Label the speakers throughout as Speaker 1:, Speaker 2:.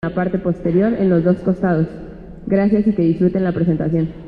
Speaker 1: la parte posterior en los dos costados. Gracias y que disfruten la presentación.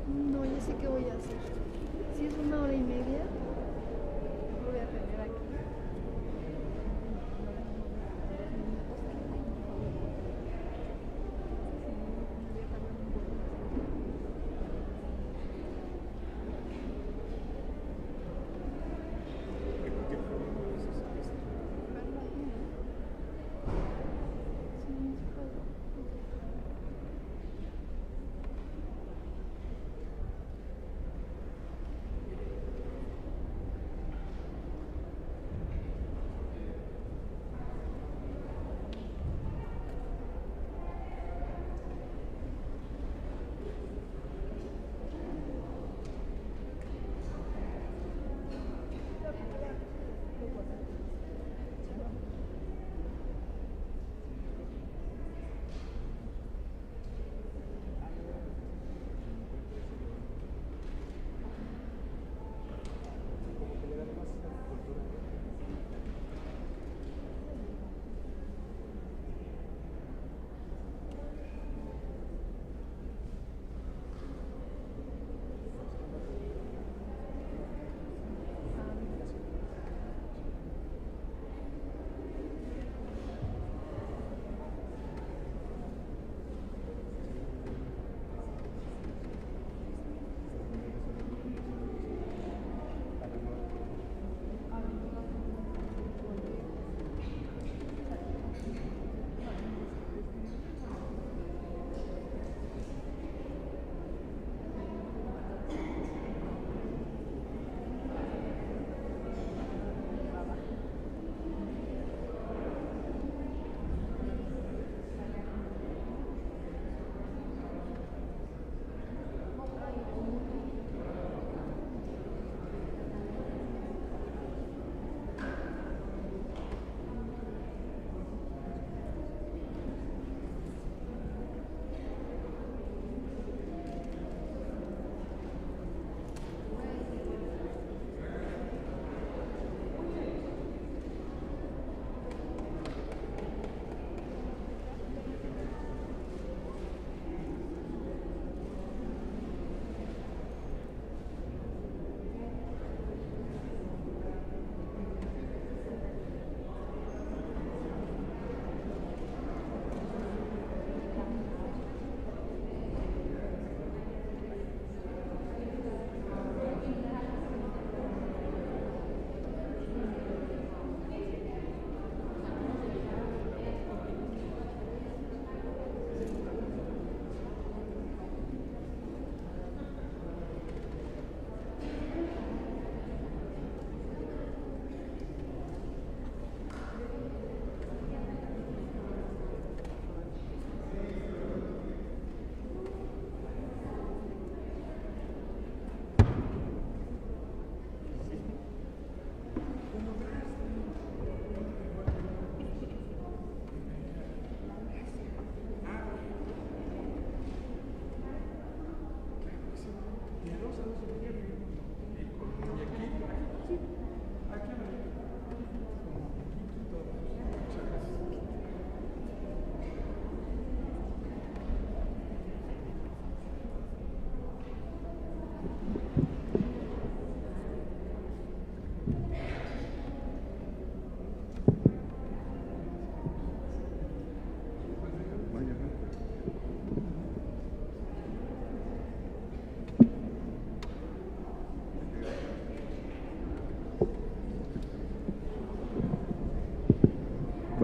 Speaker 2: No, ya sé qué voy a hacer. Si es 1 hora y media, lo voy a tener aquí.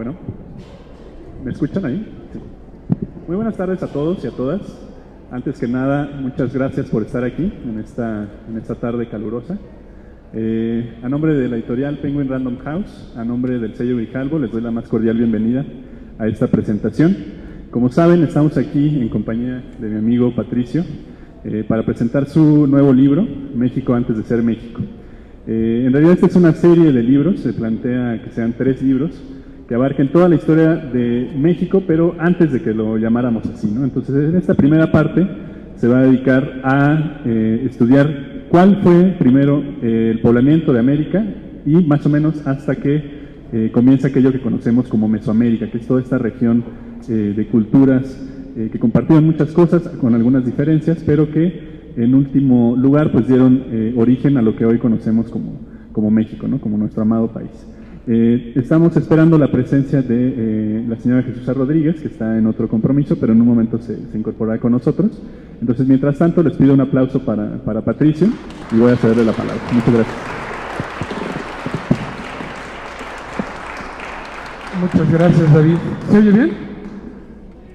Speaker 3: Bueno, ¿me escuchan ahí? Sí. Muy buenas tardes a todos y a todas. Antes que nada, muchas gracias por estar aquí en esta tarde calurosa. A nombre de la editorial Penguin Random House, a nombre del sello Grijalvo, les doy la más cordial bienvenida a esta presentación. Como saben, estamos aquí en compañía de mi amigo Patricio para presentar su nuevo libro, México antes de ser México. En realidad esta es una serie de libros, se plantea que sean 3 libros que abarquen toda la historia de México, pero antes de que lo llamáramos así, ¿no? Entonces, en esta primera parte se va a dedicar a estudiar cuál fue primero el poblamiento de América y más o menos hasta que comienza aquello que conocemos como Mesoamérica, que es toda esta región de culturas que compartían muchas cosas con algunas diferencias, pero que en último lugar pues dieron origen a lo que hoy conocemos como México, ¿no? Como nuestro amado país. Estamos esperando la presencia de la señora Jesús Rodríguez, que está en otro compromiso, pero en un momento se incorporará con nosotros. Entonces, mientras tanto, les pido un aplauso para Patricio y voy a cederle la palabra. Muchas gracias.
Speaker 4: Muchas gracias, David. ¿Se oye bien?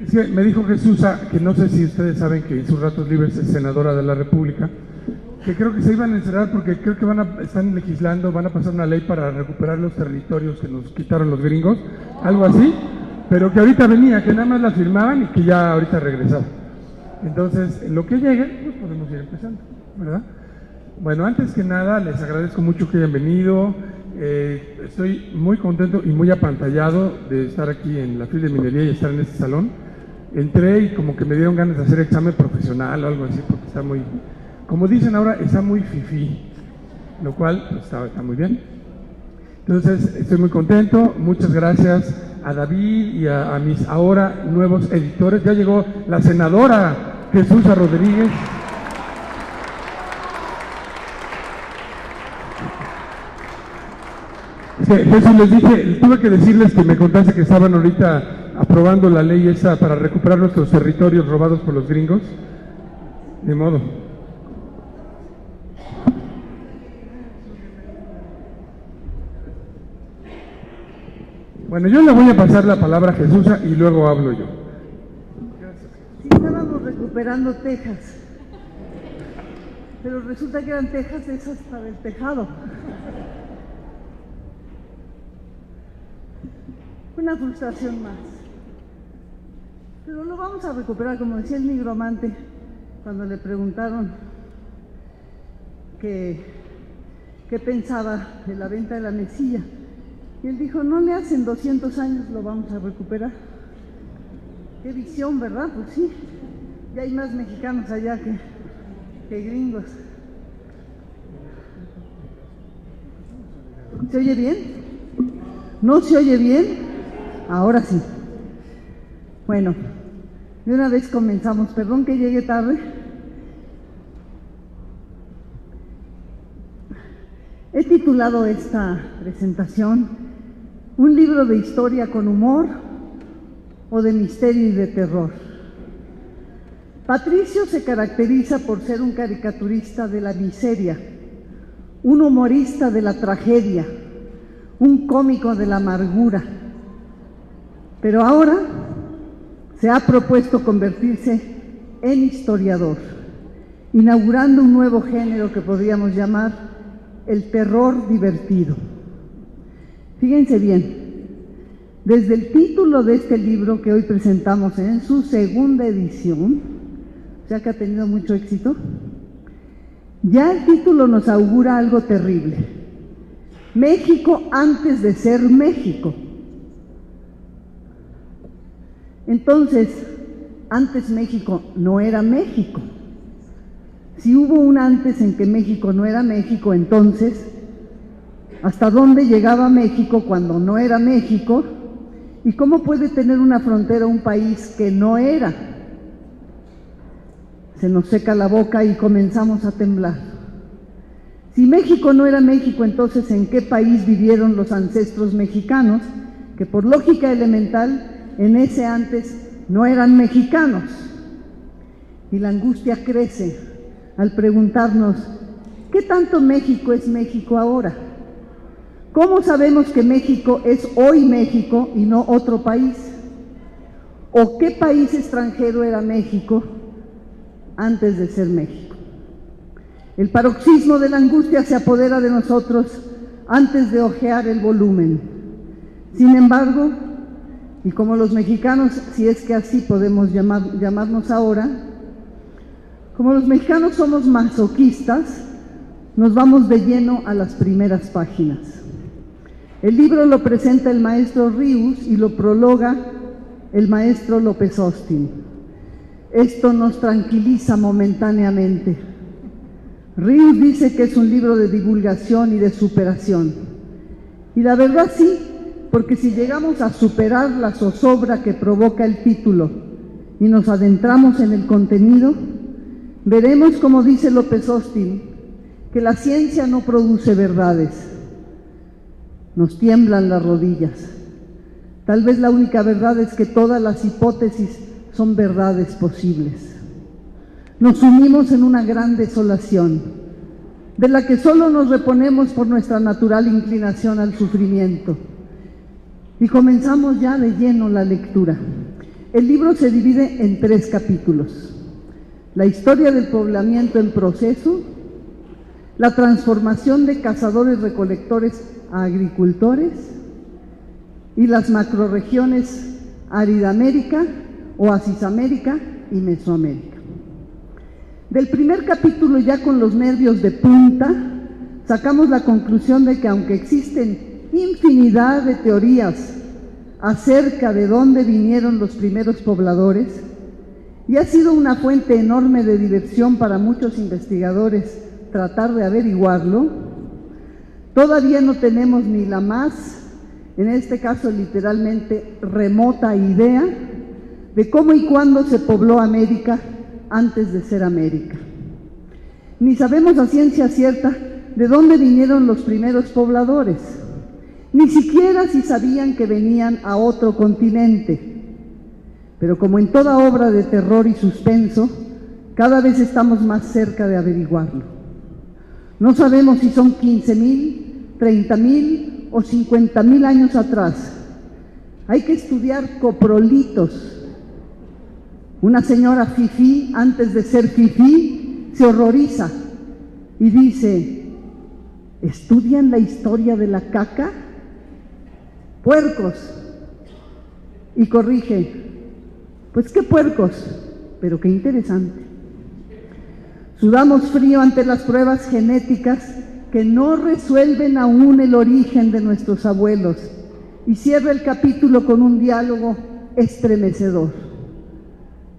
Speaker 4: Es que me dijo Jesús, que no sé si ustedes saben que en sus ratos libres es senadora de la República, que creo que se iban a encerrar porque creo que están legislando, van a pasar una ley para recuperar los territorios que nos quitaron los gringos, algo así, pero que ahorita venía, que nada más la firmaban y que ya ahorita regresaba. Entonces, en lo que llegue, pues podemos ir empezando, ¿verdad? Bueno, antes que nada, les agradezco mucho que hayan venido. Estoy muy contento y muy apantallado de estar aquí en la FIL de Minería y estar en este salón. Entré y como que me dieron ganas de hacer examen profesional o algo así, porque está muy... Como dicen ahora, está muy fifí, lo cual pues, está muy bien. Entonces, estoy muy contento. Muchas gracias a David y a mis ahora nuevos editores. Ya llegó la senadora Jesús Rodríguez. Jesús, les dije, tuve que decirles que me contaste que estaban ahorita aprobando la ley esa para recuperar nuestros territorios robados por los gringos. De modo. Bueno, yo le voy a pasar la palabra a Jesús y luego hablo yo.
Speaker 5: Sí, estábamos recuperando tejas, pero resulta que eran tejas esas para el tejado. Una frustración más. Pero lo vamos a recuperar, como decía el nigromante, cuando le preguntaron qué pensaba de la venta de la mesilla. Y él dijo, no le hacen 200 años, lo vamos a recuperar. Qué visión, ¿verdad? Pues sí, ya hay más mexicanos allá que gringos. ¿Se oye bien? ¿No se oye bien? Ahora sí. Bueno, de una vez comenzamos. Perdón que llegue tarde. He titulado esta presentación Un libro de historia con humor o de misterio y de terror. Patricio se caracteriza por ser un caricaturista de la miseria, un humorista de la tragedia, un cómico de la amargura. Pero ahora se ha propuesto convertirse en historiador, inaugurando un nuevo género que podríamos llamar el terror divertido. Fíjense bien, desde el título de este libro que hoy presentamos en su segunda edición, ya que ha tenido mucho éxito, ya el título nos augura algo terrible. México antes de ser México. Entonces, antes México no era México. Si hubo un antes en que México no era México, entonces, ¿hasta dónde llegaba México cuando no era México? ¿Y cómo puede tener una frontera un país que no era? Se nos seca la boca y comenzamos a temblar. Si México no era México, entonces ¿en qué país vivieron los ancestros mexicanos que por lógica elemental en ese antes no eran mexicanos? Y la angustia crece al preguntarnos, ¿qué tanto México es México ahora? ¿Cómo sabemos que México es hoy México y no otro país? ¿O qué país extranjero era México antes de ser México? El paroxismo de la angustia se apodera de nosotros antes de hojear el volumen. Sin embargo, y como los mexicanos, si es que así podemos llamarnos ahora, como los mexicanos somos masoquistas, nos vamos de lleno a las primeras páginas. El libro lo presenta el maestro Ríos y lo prologa el maestro López Austin. Esto nos tranquiliza momentáneamente. Ríos dice que es un libro de divulgación y de superación. Y la verdad sí, porque si llegamos a superar la zozobra que provoca el título y nos adentramos en el contenido, veremos, como dice López Austin, que la ciencia no produce verdades. Nos tiemblan las rodillas. Tal vez la única verdad es que todas las hipótesis son verdades posibles. Nos sumimos en una gran desolación, de la que solo nos reponemos por nuestra natural inclinación al sufrimiento. Y comenzamos ya de lleno la lectura. El libro se divide en 3 capítulos: la historia del poblamiento en proceso, la transformación de cazadores-recolectores a agricultores y las macrorregiones Aridamérica, Oasisamérica y Mesoamérica. Del primer capítulo, ya con los nervios de punta, sacamos la conclusión de que aunque existen infinidad de teorías acerca de dónde vinieron los primeros pobladores, y ha sido una fuente enorme de diversión para muchos investigadores tratar de averiguarlo, todavía no tenemos ni la más, en este caso literalmente, remota idea de cómo y cuándo se pobló América antes de ser América. Ni sabemos a ciencia cierta de dónde vinieron los primeros pobladores, ni siquiera si sabían que venían a otro continente. Pero como en toda obra de terror y suspenso, cada vez estamos más cerca de averiguarlo. No sabemos si son 15,000, 30,000 o 50,000 años atrás. Hay que estudiar coprolitos. Una señora fifí, antes de ser fifí, se horroriza y dice: ¿estudian la historia de la caca? ¡Puercos! Y corrige: pues qué puercos, pero qué interesante. Sudamos frío ante las pruebas genéticas que no resuelven aún el origen de nuestros abuelos, y cierra el capítulo con un diálogo estremecedor.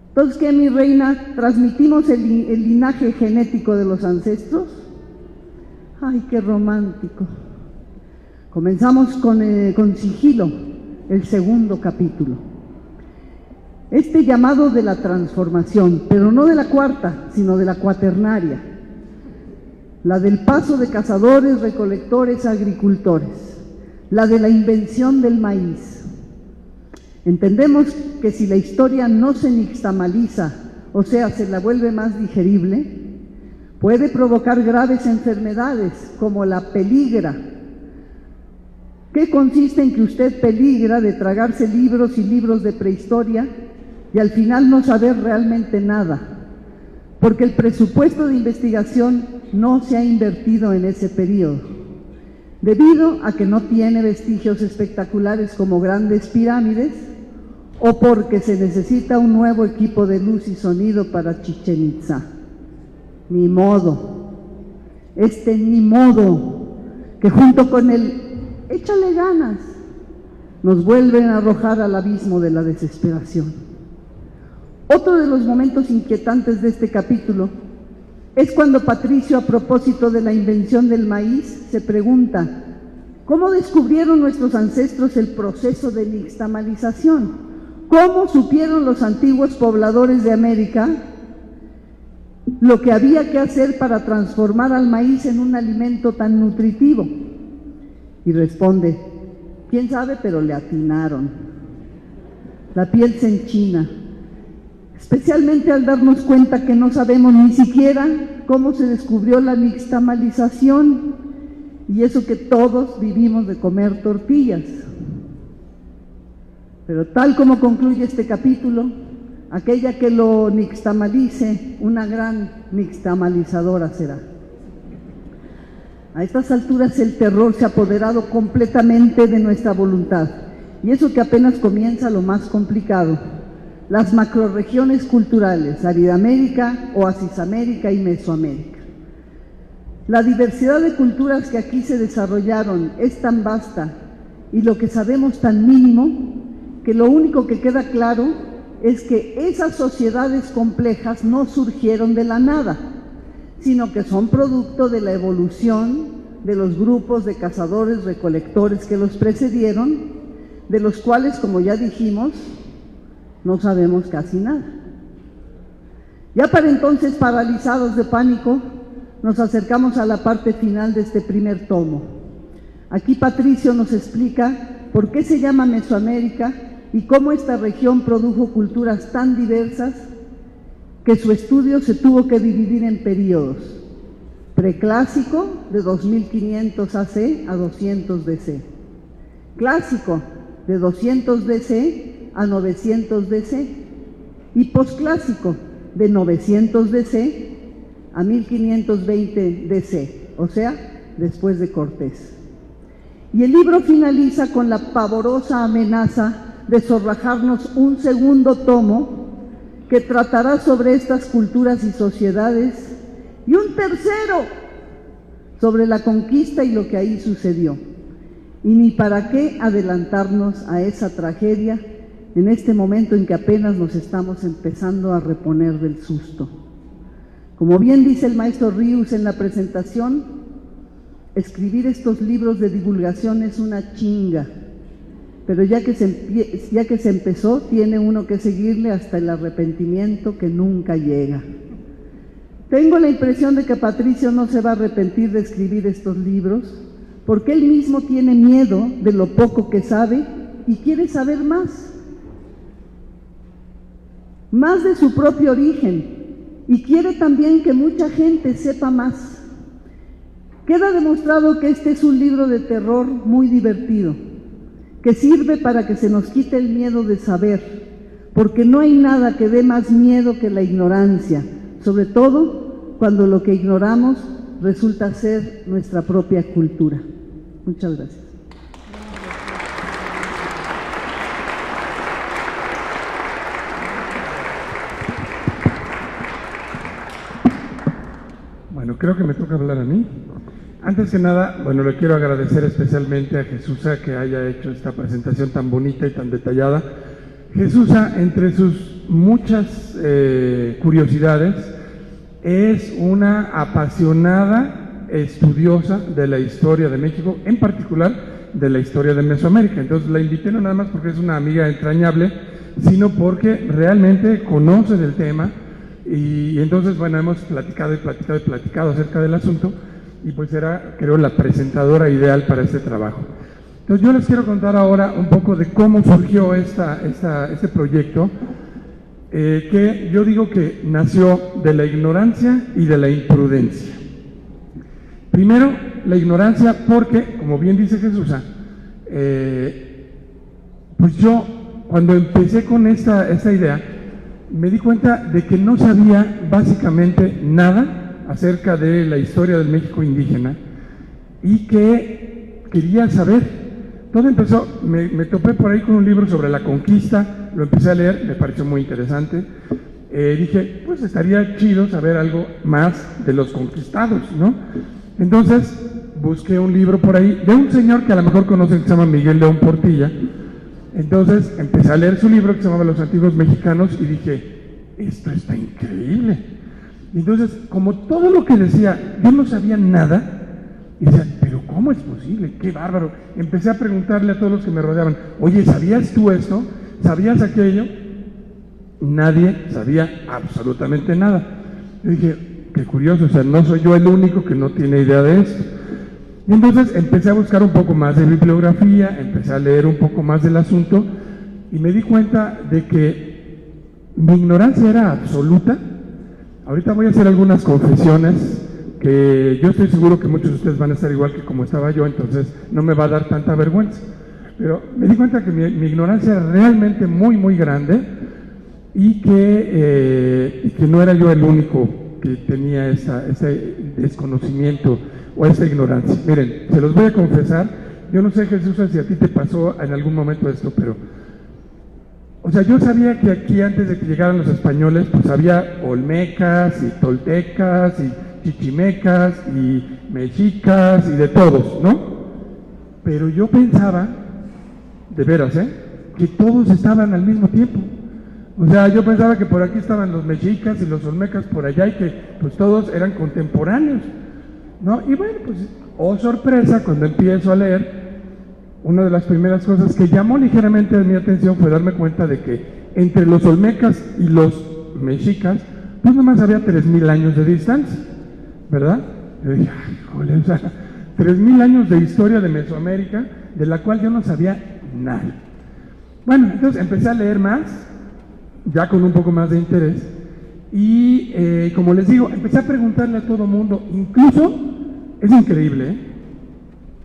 Speaker 5: Entonces, ¿qué, mi reina? ¿Transmitimos el linaje genético de los ancestros? ¡Ay, qué romántico! Comenzamos con sigilo, el segundo capítulo. Este llamado de la transformación, pero no de la cuarta, sino de la cuaternaria, la del paso de cazadores, recolectores, agricultores, la de la invención del maíz. Entendemos que si la historia no se nixtamaliza, o sea, se la vuelve más digerible, puede provocar graves enfermedades como la peligra, que consiste en que usted peligra de tragarse libros y libros de prehistoria y al final no saber realmente nada, porque el presupuesto de investigación no se ha invertido en ese periodo, debido a que no tiene vestigios espectaculares como grandes pirámides, o porque se necesita un nuevo equipo de luz y sonido para Chichén Itzá. Ni modo, ni modo, que junto con el échale ganas, nos vuelven a arrojar al abismo de la desesperación. Otro de los momentos inquietantes de este capítulo es cuando Patricio, a propósito de la invención del maíz, se pregunta: ¿cómo descubrieron nuestros ancestros el proceso de nixtamalización? ¿Cómo supieron los antiguos pobladores de América lo que había que hacer para transformar al maíz en un alimento tan nutritivo? Y responde: quién sabe, pero le atinaron. La piel se enchina, especialmente al darnos cuenta que no sabemos ni siquiera cómo se descubrió la nixtamalización y eso que todos vivimos de comer tortillas. Pero tal como concluye este capítulo, aquella que lo nixtamalice, una gran nixtamalizadora será. A estas alturas el terror se ha apoderado completamente de nuestra voluntad, y eso que apenas comienza lo más complicado. Las macrorregiones culturales, Aridoamérica, Oasisamérica y Mesoamérica. La diversidad de culturas que aquí se desarrollaron es tan vasta y lo que sabemos tan mínimo que lo único que queda claro es que esas sociedades complejas no surgieron de la nada, sino que son producto de la evolución de los grupos de cazadores-recolectores que los precedieron, de los cuales, como ya dijimos, no sabemos casi nada. Ya para entonces, paralizados de pánico, nos acercamos a la parte final de este primer tomo. Aquí Patricio nos explica por qué se llama Mesoamérica y cómo esta región produjo culturas tan diversas que su estudio se tuvo que dividir en periodos: preclásico, de 2500 AC a 200 DC, clásico, de 200 DC a 900 DC, y posclásico, de 900 DC a 1520 DC, o sea, después de Cortés. Y el libro finaliza con la pavorosa amenaza de zorrajarnos un segundo tomo que tratará sobre estas culturas y sociedades, y un tercero sobre la conquista y lo que ahí sucedió. Y ni para qué adelantarnos a esa tragedia en este momento en que apenas nos estamos empezando a reponer del susto. Como bien dice el maestro Ríos en la presentación, escribir estos libros de divulgación es una chinga, pero ya que se empezó, tiene uno que seguirle hasta el arrepentimiento que nunca llega. Tengo la impresión de que Patricio no se va a arrepentir de escribir estos libros, porque él mismo tiene miedo de lo poco que sabe y quiere saber más de su propio origen, y quiere también que mucha gente sepa más. Queda demostrado que este es un libro de terror muy divertido, que sirve para que se nos quite el miedo de saber, porque no hay nada que dé más miedo que la ignorancia, sobre todo cuando lo que ignoramos resulta ser nuestra propia cultura. Muchas gracias.
Speaker 4: Bueno, creo que me toca hablar a mí. Antes que nada, bueno, le quiero agradecer especialmente a Jesusa que haya hecho esta presentación tan bonita y tan detallada. Jesusa, entre sus muchas curiosidades, es una apasionada estudiosa de la historia de México, en particular de la historia de Mesoamérica. Entonces la invité no nada más porque es una amiga entrañable, sino porque realmente conoce del tema. Y entonces, bueno, hemos platicado acerca del asunto, y pues era, creo, la presentadora ideal para este trabajo. Entonces yo les quiero contar ahora un poco de cómo surgió este proyecto, que yo digo que nació de la ignorancia y de la imprudencia. Primero, la ignorancia porque, como bien dice Jesusa, pues yo cuando empecé con esta idea, me di cuenta de que no sabía básicamente nada acerca de la historia del México indígena y que quería saber. Todo empezó, me topé por ahí con un libro sobre la conquista, lo empecé a leer, me pareció muy interesante. Dije, pues estaría chido saber algo más de los conquistados, ¿no? Entonces busqué un libro por ahí de un señor que a lo mejor conocen, que se llama Miguel León Portilla. Entonces empecé a leer su libro que se llamaba Los Antiguos Mexicanos y dije, esto está increíble. Y entonces, como todo lo que decía, yo no sabía nada, y decía, pero ¿cómo es posible? ¡Qué bárbaro! Empecé a preguntarle a todos los que me rodeaban, oye, ¿sabías tú esto? ¿Sabías aquello? Nadie sabía absolutamente nada. Yo dije, qué curioso, o sea, no soy yo el único que no tiene idea de esto. Y entonces empecé a buscar un poco más de bibliografía, empecé a leer un poco más del asunto y me di cuenta de que mi ignorancia era absoluta. Ahorita voy a hacer algunas confesiones que yo estoy seguro que muchos de ustedes van a estar igual que como estaba yo, entonces no me va a dar tanta vergüenza. Pero me di cuenta que mi ignorancia era realmente muy, muy grande y que no era yo el único que tenía ese desconocimiento o esa ignorancia. Miren, se los voy a confesar, yo no sé, Jesús, si a ti te pasó en algún momento esto, pero, o sea, yo sabía que aquí antes de que llegaran los españoles, pues había olmecas y toltecas y chichimecas y mexicas y de todos, ¿no? Pero yo pensaba, de veras, que todos estaban al mismo tiempo. O sea, yo pensaba que por aquí estaban los mexicas y los olmecas por allá y que pues todos eran contemporáneos, ¿no? Y bueno, pues, oh sorpresa, cuando empiezo a leer, una de las primeras cosas que llamó ligeramente mi atención fue darme cuenta de que entre los olmecas y los mexicas, pues nomás había 3,000 años de distancia, ¿verdad? Yo dije, ay, joder, o sea, 3,000 años de historia de Mesoamérica, de la cual yo no sabía nada. Bueno, entonces empecé a leer más, ya con un poco más de interés, y como les digo, empecé a preguntarle a todo mundo, incluso, es increíble,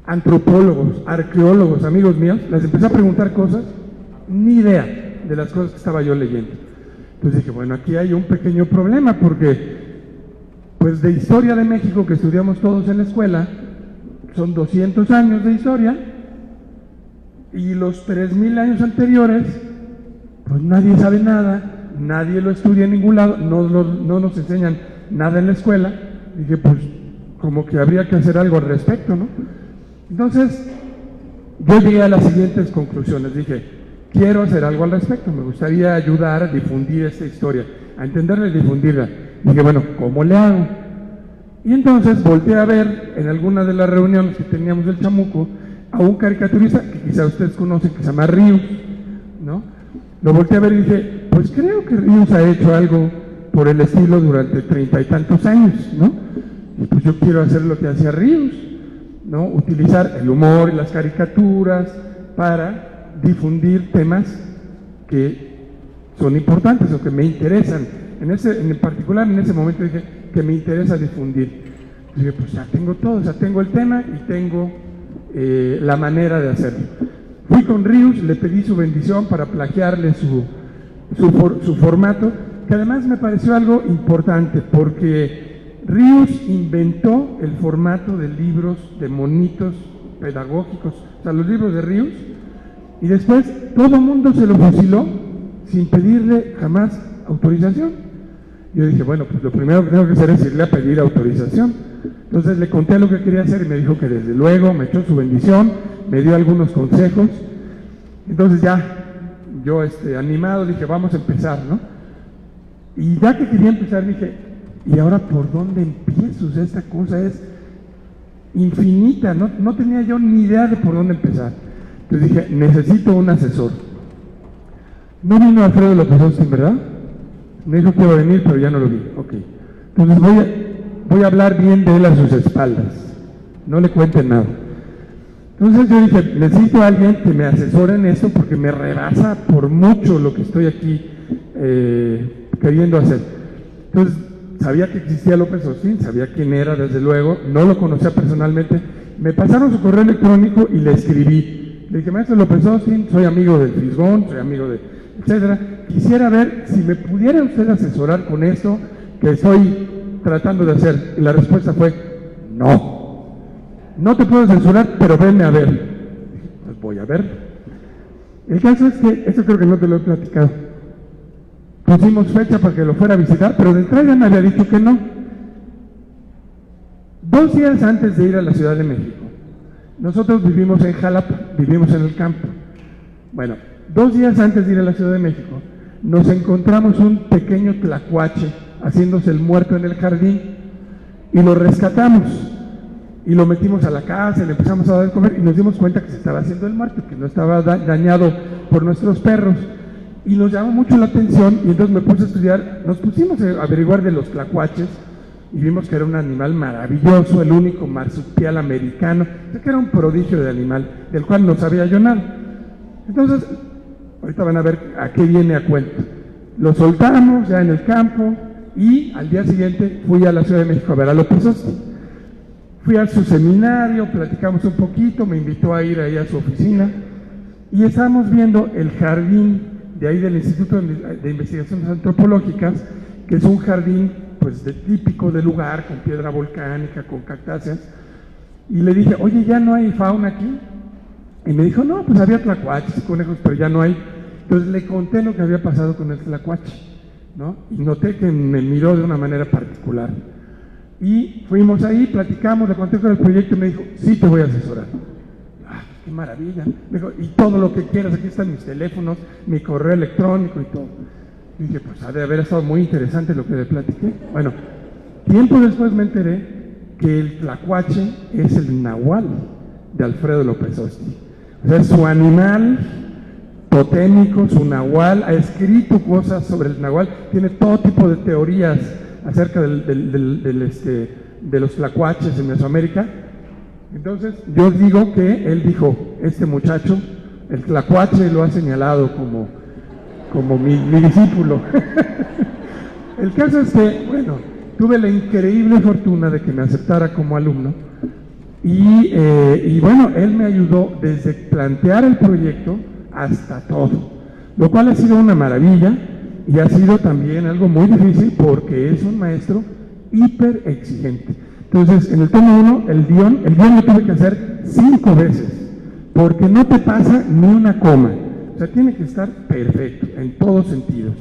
Speaker 4: antropólogos, arqueólogos, amigos míos, les empecé a preguntar cosas, ni idea de las cosas que estaba yo leyendo. Entonces dije, bueno, aquí hay un pequeño problema, porque pues de historia de México que estudiamos todos en la escuela, son 200 años de historia, y los 3,000 años anteriores, pues nadie sabe nada, nadie lo estudia en ningún lado, no nos enseñan nada en la escuela. Dije, pues como que habría que hacer algo al respecto, ¿no? Entonces, yo llegué a las siguientes conclusiones. Dije, quiero hacer algo al respecto, me gustaría ayudar a difundir esta historia, a entenderla y difundirla. Dije, bueno, ¿cómo le hago? Y entonces volteé a ver en alguna de las reuniones que teníamos del Chamuco a un caricaturista que quizá ustedes conocen, que se llama Ríos, ¿no? Lo volteé a ver y dije, pues creo que Ríos ha hecho algo por el estilo durante 30 y tantos años, ¿no? Y pues yo quiero hacer lo que hacía Ríos, ¿no? Utilizar el humor y las caricaturas para difundir temas que son importantes o que me interesan. En particular, en ese momento dije que me interesa difundir. Dije, pues ya tengo todo, ya tengo el tema y tengo la manera de hacerlo. Fui con Ríos, le pedí su bendición para plagiarle su formato, que además me pareció algo importante, porque Ríos inventó el formato de libros, de monitos pedagógicos, o sea, los libros de Ríos, y después todo el mundo se lo fusiló sin pedirle jamás autorización. Yo dije, bueno, pues lo primero que tengo que hacer es irle a pedir autorización. Entonces le conté lo que quería hacer y me dijo que desde luego, me echó su bendición, me dio algunos consejos. Entonces ya, yo animado, dije, vamos a empezar, ¿no? Y ya que quería empezar, dije, ¿y ahora por dónde empiezo? O sea, esta cosa es infinita, no tenía yo ni idea de por dónde empezar. Entonces dije, necesito un asesor. No vino Alfredo López Austin, ¿verdad? Me dijo que iba a venir, pero ya no lo vi. Ok. Entonces voy a hablar bien de él a sus espaldas. No le cuenten nada. Entonces yo dije, necesito a alguien que me asesore en esto porque me rebasa por mucho lo que estoy aquí queriendo hacer. Entonces, sabía que existía López Austin, sabía quién era, desde luego, no lo conocía personalmente. Me pasaron su correo electrónico y le escribí. Le dije, maestro López Austin, soy amigo del Fisgón, soy amigo de etcétera. Quisiera ver si me pudiera usted asesorar con esto que estoy tratando de hacer. Y la respuesta fue, no te puedo asesorar, pero venme a ver. Dije, pues voy a ver. El caso es que, eso creo que no te lo he platicado. Pusimos fecha para que lo fuera a visitar, pero de entrada me había dicho que no. 2 días antes de ir a la Ciudad de México, nosotros vivimos en Jalapa, vivimos en el campo. Bueno, 2 días antes de ir a la Ciudad de México, nos encontramos un pequeño tlacuache haciéndose el muerto en el jardín y lo rescatamos y lo metimos a la casa y le empezamos a dar de comer y nos dimos cuenta que se estaba haciendo el muerto, que no estaba dañado por nuestros perros, y nos llamó mucho la atención. Y entonces me puse a estudiar, nos pusimos a averiguar de los tlacuaches y vimos que era un animal maravilloso, el único marsupial americano, o sea, que era un prodigio de animal del cual no sabía yo nada. Entonces, ahorita van a ver a qué viene a cuento. Lo soltamos ya en el campo y al día siguiente fui a la Ciudad de México a ver a López Austin. Fui a su seminario, platicamos un poquito, me invitó a ir ahí a su oficina y estábamos viendo el jardín de ahí del Instituto de Investigaciones Antropológicas, que es un jardín pues típico del lugar, con piedra volcánica, con cactáceas, y le dije, oye, ¿ya no hay fauna aquí? Y me dijo, no, pues había tlacuaches y conejos, pero ya no hay. Entonces le conté lo que había pasado con el tlacuache, ¿no? Y noté que me miró de una manera particular. Y fuimos ahí, platicamos, le conté con el proyecto y me dijo, sí, te voy a asesorar. ¡Ah, qué maravilla! Me dijo, y todo lo que quieras, aquí están mis teléfonos, mi correo electrónico y todo. Y dije, pues ha de haber estado muy interesante lo que le platiqué. Bueno, tiempo después me enteré que el tlacuache es el nahual de Alfredo López Austin. O sea, es su animal totémico, su nahual, ha escrito cosas sobre el nahual, tiene todo tipo de teorías acerca de los tlacuaches en Mesoamérica. Entonces, yo digo que él dijo, este muchacho, el tlacuache lo ha señalado como mi discípulo. El caso es que, bueno, tuve la increíble fortuna de que me aceptara como alumno y bueno, él me ayudó desde plantear el proyecto hasta todo, lo cual ha sido una maravilla y ha sido también algo muy difícil porque es un maestro hiper exigente. Entonces, en el tomo 1, el guión lo tuve que hacer 5 veces, porque no te pasa ni una coma, o sea, tiene que estar perfecto en todos sentidos.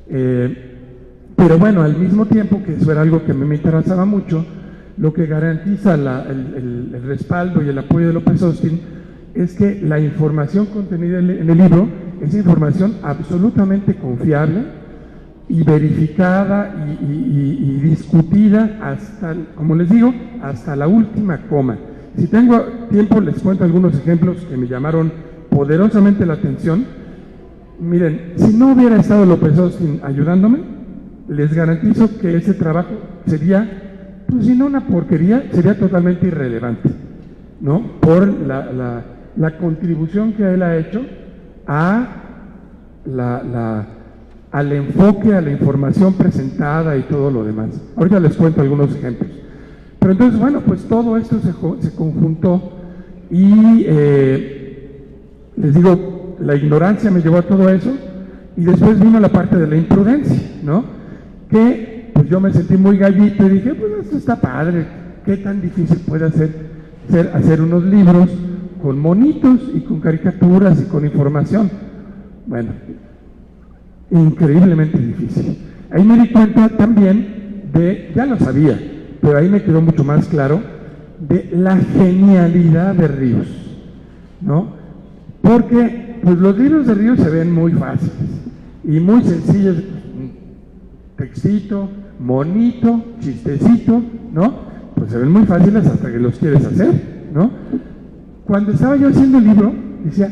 Speaker 4: Pero bueno, al mismo tiempo, que eso era algo que a mí me interesaba mucho, lo que garantiza el respaldo y el apoyo de López Austin es que la información contenida en el libro es información absolutamente confiable y verificada y discutida hasta, como les digo, hasta la última coma. Si tengo tiempo les cuento algunos ejemplos que me llamaron poderosamente la atención. Miren, si no hubiera estado López Austin ayudándome, les garantizo que ese trabajo sería, pues si no una porquería, sería totalmente irrelevante, ¿no? Por la contribución que él ha hecho al enfoque, a la información presentada y todo lo demás. Ahorita les cuento algunos ejemplos. Pero entonces, bueno, pues todo esto se conjuntó y les digo, la ignorancia me llevó a todo eso y después vino la parte de la imprudencia, ¿no? Que pues yo me sentí muy gallito y dije, pues esto está padre, ¿qué tan difícil puede hacer unos libros con monitos y con caricaturas y con información? Bueno, increíblemente difícil. Ahí me di cuenta también ya lo sabía, pero ahí me quedó mucho más claro, de la genialidad de Ríos, ¿no? Porque pues los libros de Ríos se ven muy fáciles y muy sencillos, textito, monito, chistecito, ¿no? Pues se ven muy fáciles hasta que los quieres hacer, ¿no? Cuando estaba yo haciendo el libro, decía,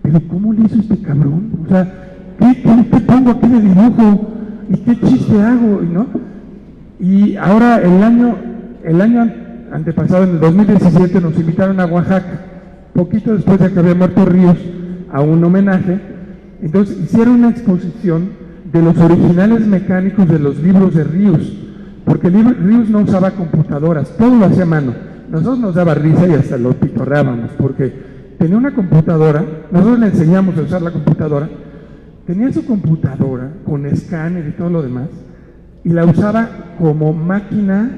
Speaker 4: pero ¿cómo le hizo este cabrón? O sea, ¿qué pongo aquí de dibujo? ¿Y qué chiste hago? ¿No? Y ahora el año antepasado, en el 2017, nos invitaron a Oaxaca, poquito después de que había muerto Ríos, a un homenaje. Entonces hicieron una exposición de los originales mecánicos de los libros de Ríos, porque Ríos no usaba computadoras, todo lo hacía a mano. Nosotros nos daba risa y hasta lo pitorreábamos, porque tenía una computadora, nosotros le enseñamos a usar la computadora, tenía su computadora con escáner y todo lo demás, y la usaba como máquina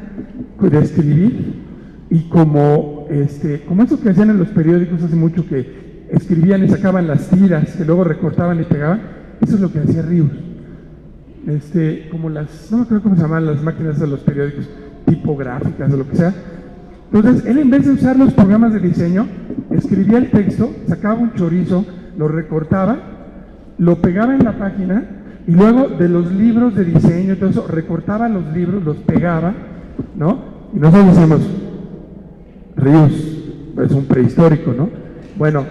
Speaker 4: de escribir y como eso que hacían en los periódicos hace mucho, que escribían y sacaban las tiras, que luego recortaban y pegaban. Eso es lo que hacía Ríos. Como no me acuerdo cómo se llamaban las máquinas de los periódicos, tipográficas o lo que sea. Entonces, él en vez de usar los programas de diseño, escribía el texto, sacaba un chorizo, lo recortaba, lo pegaba en la página y luego de los libros de diseño, todo eso, recortaba los libros, los pegaba, ¿no? Y nosotros decimos, Ríos es un prehistórico, ¿no? Bueno,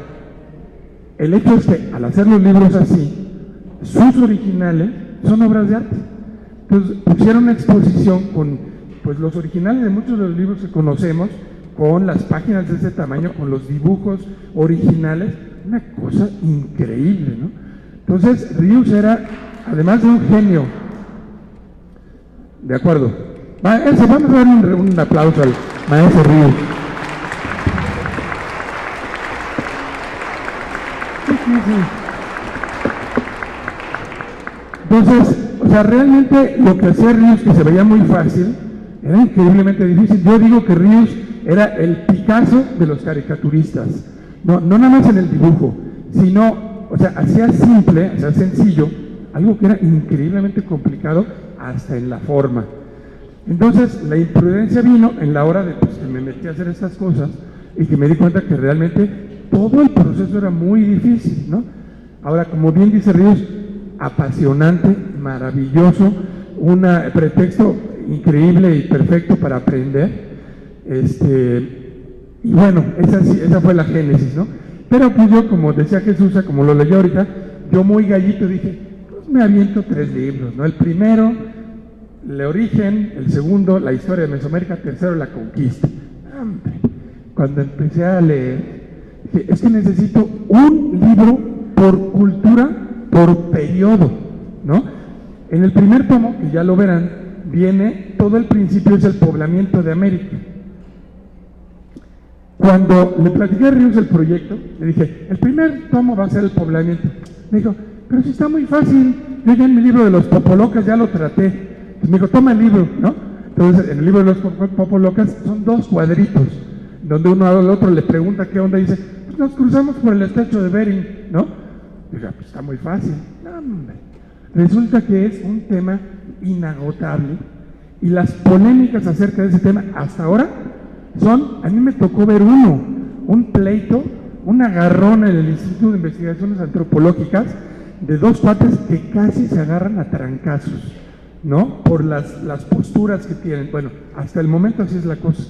Speaker 4: el hecho es que al hacer los libros así, sus originales son obras de arte. Entonces pusieron una exposición con pues los originales de muchos de los libros que conocemos, con las páginas de ese tamaño, con los dibujos originales, una cosa increíble, ¿no? Entonces Ríos era, además de un genio De acuerdo. Vamos a dar un aplauso al maestro Ríos. Entonces, o sea, realmente lo que hacía Ríos, que se veía muy fácil, era increíblemente difícil. Yo digo que Ríos era el Picasso de los caricaturistas. No nada más en el dibujo, sino, o sea, hacía simple, hacía sencillo, algo que era increíblemente complicado hasta en la forma. Entonces, la imprudencia vino en la hora de pues, que me metí a hacer estas cosas y que me di cuenta que realmente todo el proceso era muy difícil, ¿no? Ahora, como bien dice Ríos, apasionante, maravilloso, un pretexto increíble y perfecto para aprender. Y bueno, esa fue la génesis, ¿no? Pero pues yo, como decía Jesús, como lo leí ahorita, yo muy gallito dije, pues me aviento 3 libros, ¿no? El primero, El origen; el segundo, La historia de Mesoamérica; tercero, La conquista. Hombre, cuando empecé a leer, dije, es que necesito un libro por cultura, por periodo, ¿no? En el primer tomo, que ya lo verán, viene todo el principio, es el poblamiento de América. Cuando le platiqué a Ríos el proyecto, le dije, el primer tomo va a ser el poblamiento. Me dijo, pero si está muy fácil, yo ya en mi libro de los popolocas ya lo traté. Entonces me dijo, toma el libro, ¿no? Entonces en el libro de los popolocas son 2 cuadritos, donde uno al otro le pregunta qué onda, y dice, pues nos cruzamos por el estrecho de Bering, ¿no? Y dije, pues está muy fácil. No, hombre. Resulta que es un tema inagotable, y las polémicas acerca de ese tema hasta ahora a mí me tocó ver un pleito, un agarrón en el Instituto de Investigaciones Antropológicas de 2 cuates que casi se agarran a trancazos, ¿no? Por las posturas que tienen. Bueno, hasta el momento así es la cosa.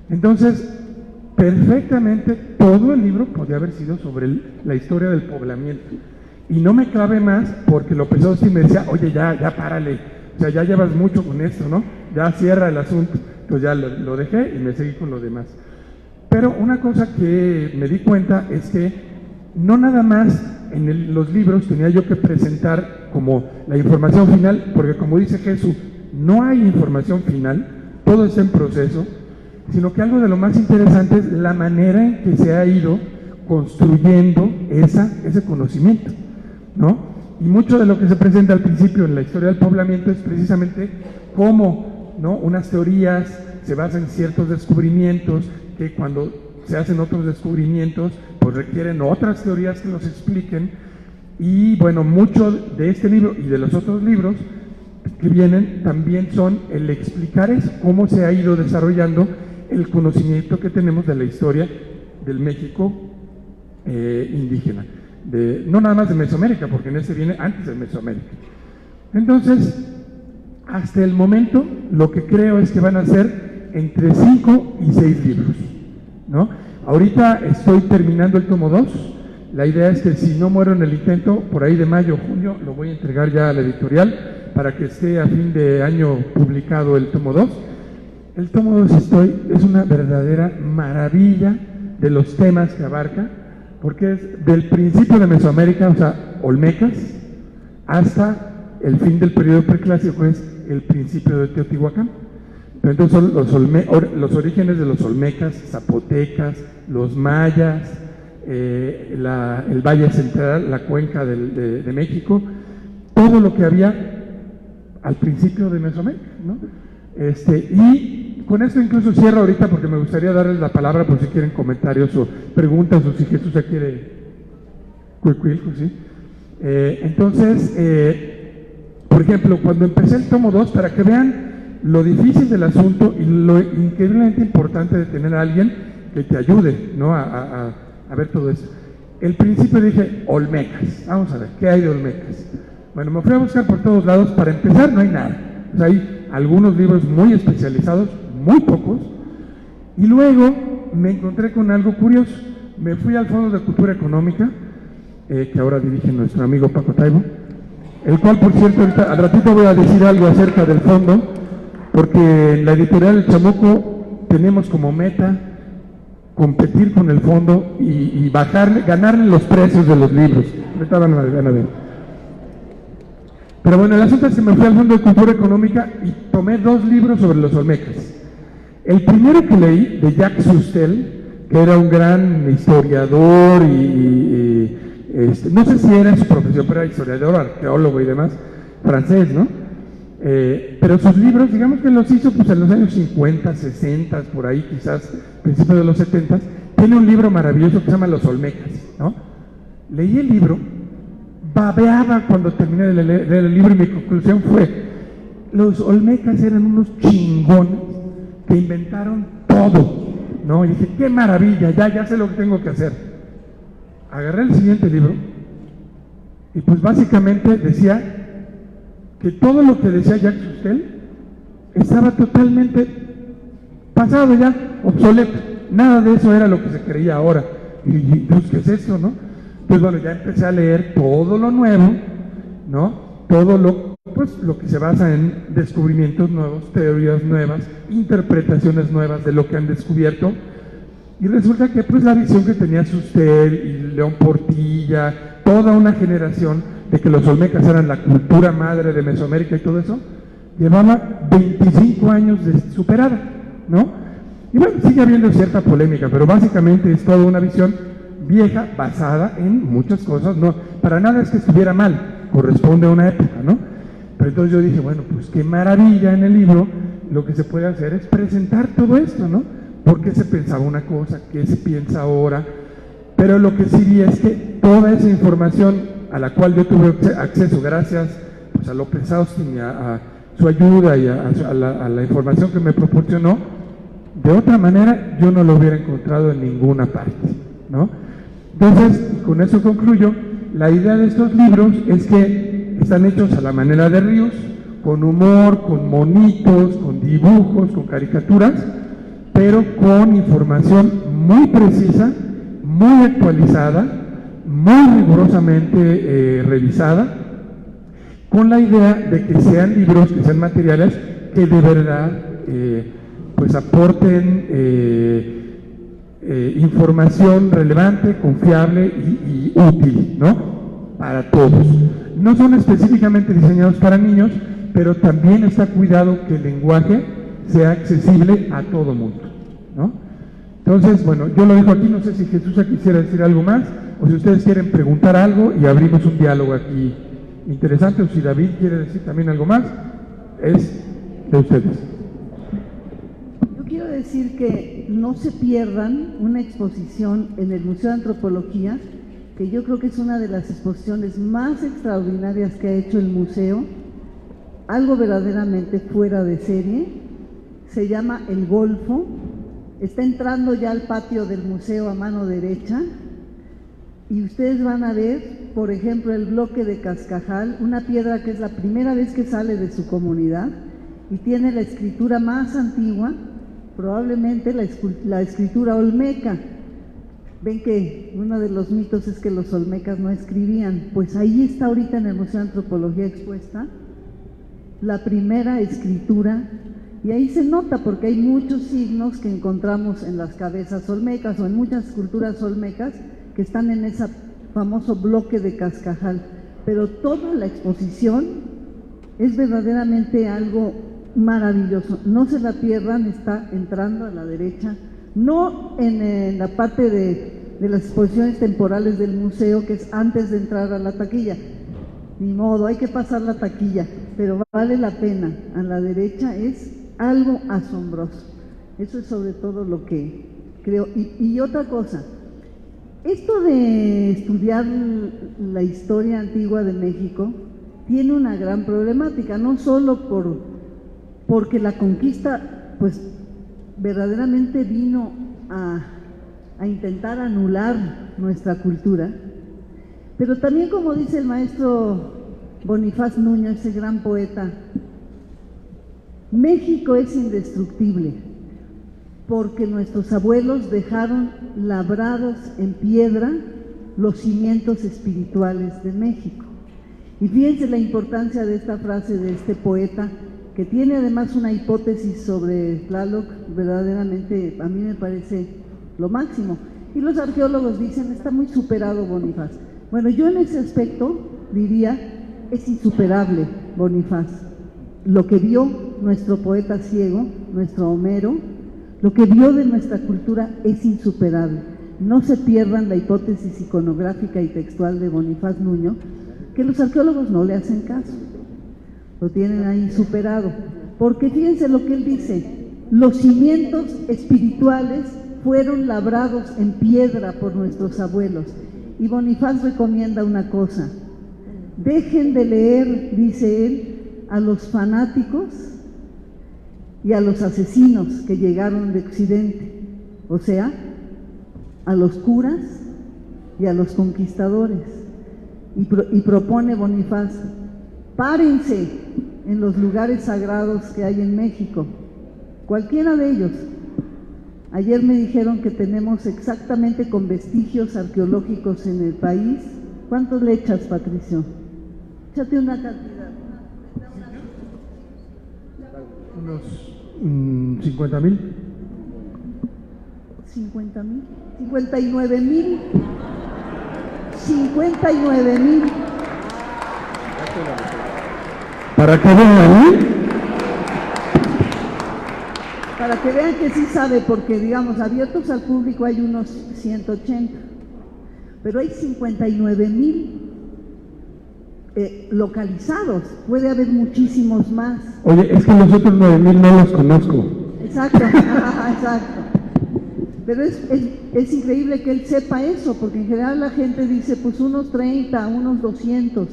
Speaker 4: Entonces, perfectamente todo el libro podía haber sido sobre la historia del poblamiento. Y no me clave más, porque López Austin me decía, oye, ya párale, o sea, ya llevas mucho con esto, ¿no? Ya cierra el asunto. Pues ya lo dejé y me seguí con lo demás. Pero una cosa que me di cuenta es que no nada más en los libros tenía yo que presentar como la información final, porque como dice Jesús, no hay información final, todo está en proceso, sino que algo de lo más interesante es la manera en que se ha ido construyendo ese conocimiento, ¿no? Y mucho de lo que se presenta al principio en la historia del poblamiento es precisamente cómo, ¿no? Unas teorías se basan en ciertos descubrimientos, que cuando se hacen otros descubrimientos, pues requieren otras teorías que los expliquen. Y bueno, mucho de este libro y de los otros libros que vienen también son el explicar cómo se ha ido desarrollando el conocimiento que tenemos de la historia del México indígena, no nada más de Mesoamérica, porque en ese viene antes de Mesoamérica. Entonces, hasta el momento, lo que creo es que van a ser entre 5 y 6 libros, ¿no? Ahorita estoy terminando el tomo 2. La idea es que si no muero en el intento, por ahí de mayo o junio, lo voy a entregar ya a la editorial para que esté a fin de año publicado el tomo 2. El tomo 2 es una verdadera maravilla de los temas que abarca, porque es del principio de Mesoamérica, o sea, olmecas, hasta el fin del periodo preclásico, es el principio de Teotihuacán. Pero entonces son los orígenes de los olmecas, zapotecas, los mayas, el Valle Central, la cuenca de México, todo lo que había al principio de Mesoamérica, ¿no? Y con esto incluso cierro ahorita, porque me gustaría darles la palabra por si quieren comentarios o preguntas, o si Jesús ya quiere ¿sí? Entonces, por ejemplo, cuando empecé el tomo 2, para que vean lo difícil del asunto y lo increíblemente importante de tener a alguien que te ayude, ¿no? a ver todo eso. El principio dije, olmecas. Vamos a ver, ¿qué hay de olmecas? Bueno, me fui a buscar por todos lados. Para empezar, no hay nada. O sea, hay algunos libros muy especializados, muy pocos. Y luego me encontré con algo curioso. Me fui al Fondo de Cultura Económica, que ahora dirige nuestro amigo Paco Taibo, el cual, por cierto, al ratito voy a decir algo acerca del fondo, porque en la editorial El Chamuco tenemos como meta competir con el fondo y ganarle los precios de los libros. Ahorita van a ver. Pero bueno, el asunto es que me fui al Fondo de Cultura Económica y tomé 2 libros sobre los olmecas. El primero que leí, de Jacques Sustel, que era un gran historiador no sé si era su profesión, pero era historiador, arqueólogo y demás, francés, ¿no? Pero sus libros, digamos que los hizo pues en los años 50, 60, por ahí quizás, principios de los 70, tiene un libro maravilloso que se llama Los Olmecas, ¿no? Leí el libro, babeaba cuando terminé de leer el libro y mi conclusión fue, los olmecas eran unos chingones que inventaron todo, ¿no? Y dije, qué maravilla, ya sé lo que tengo que hacer. Agarré el siguiente libro y pues básicamente decía que todo lo que decía Jacques Sustel estaba totalmente pasado ya, obsoleto. Nada de eso era lo que se creía ahora. Y pues, ¿qué es esto, no? Pues bueno, ya empecé a leer todo lo nuevo, ¿no? Todo lo que se basa en descubrimientos nuevos, teorías nuevas, interpretaciones nuevas de lo que han descubierto. Y resulta que pues la visión que tenía Sustel y León Portilla, toda una generación de que los olmecas eran la cultura madre de Mesoamérica y todo eso, llevaba 25 años de superada, ¿no? Y bueno, sigue habiendo cierta polémica, pero básicamente es toda una visión vieja, basada en muchas cosas, no, para nada es que estuviera mal, corresponde a una época, ¿no? Pero entonces yo dije, bueno, pues qué maravilla en el libro, lo que se puede hacer es presentar todo esto, ¿no? ¿Por qué se pensaba una cosa? ¿Qué se piensa ahora? Pero lo que sí vi es que toda esa información a la cual yo tuve acceso gracias pues, a López Austin y a su ayuda y a la información que me proporcionó, de otra manera yo no lo hubiera encontrado en ninguna parte, ¿no? Entonces, con eso concluyo, la idea de estos libros es que están hechos a la manera de Ríos, con humor, con monitos, con dibujos, con caricaturas, pero con información muy precisa, muy actualizada, muy rigurosamente revisada, con la idea de que sean libros, que sean materiales que de verdad pues aporten información relevante, confiable y útil, ¿no? Para todos. No son específicamente diseñados para niños, pero también está cuidado que el lenguaje sea accesible a todo mundo, ¿no? Entonces, bueno, yo lo dejo aquí, no sé si Jesús quisiera decir algo más, o si ustedes quieren preguntar algo y abrimos un diálogo aquí interesante, o si David quiere decir también algo más, es de ustedes.
Speaker 5: Yo quiero decir que no se pierdan una exposición en el Museo de Antropología, que yo creo que es una de las exposiciones más extraordinarias que ha hecho el museo, algo verdaderamente fuera de serie. Se llama El Golfo, está entrando ya al patio del museo a mano derecha y ustedes van a ver, por ejemplo, el bloque de Cascajal, una piedra que es la primera vez que sale de su comunidad y tiene la escritura más antigua, probablemente la escritura olmeca. Ven que uno de los mitos es que los olmecas no escribían, pues ahí está ahorita en el Museo de Antropología expuesta la primera escritura. Y ahí se nota porque hay muchos signos que encontramos en las cabezas olmecas o en muchas culturas olmecas que están en ese famoso bloque de Cascajal. Pero toda la exposición es verdaderamente algo maravilloso. No se la pierdan, está entrando a la derecha, no en la parte de las exposiciones temporales del museo, que es antes de entrar a la taquilla. Ni modo, hay que pasar la taquilla, pero vale la pena. A la derecha es algo asombroso. Eso es sobre todo lo que creo. Y otra cosa, esto de estudiar la historia antigua de México tiene una gran problemática, no solo porque la conquista pues verdaderamente vino a intentar anular nuestra cultura, pero también, como dice el maestro Bonifaz Nuño, ese gran poeta, México es indestructible porque nuestros abuelos dejaron labrados en piedra los cimientos espirituales de México. Y fíjense la importancia de esta frase de este poeta, que tiene además una hipótesis sobre Tlaloc, verdaderamente a mí me parece lo máximo. Y los arqueólogos dicen, está muy superado Bonifaz. Bueno, yo en ese aspecto diría es insuperable, Bonifaz. Lo que vio nuestro poeta ciego, nuestro Homero, lo que vio de nuestra cultura es insuperable. No se pierdan la hipótesis iconográfica y textual de Bonifaz Nuño, que los arqueólogos no le hacen caso, lo tienen ahí superado, porque fíjense lo que él dice: los cimientos espirituales fueron labrados en piedra por nuestros abuelos. Y Bonifaz recomienda una cosa: dejen de leer, dice él, a los fanáticos y a los asesinos que llegaron de Occidente, o sea, a los curas y a los conquistadores. Y propone Bonifaz: párense en los lugares sagrados que hay en México, cualquiera de ellos. Ayer me dijeron que tenemos exactamente con vestigios arqueológicos en el país. ¿Cuántos le echas, Patricio? Échate una cantidad.
Speaker 4: Unos 50,000.
Speaker 5: 50,000, 59,000. 59,000.
Speaker 4: ¿Para qué ven ahí?
Speaker 5: Para que vean que sí sabe, porque digamos, abiertos al público hay unos 180, pero hay 59,000 localizados, puede haber muchísimos más.
Speaker 4: Oye, es que los otros 9,000 no los conozco.
Speaker 5: Exacto, exacto. Pero es increíble que él sepa eso, porque en general la gente dice, pues unos 30, unos 200.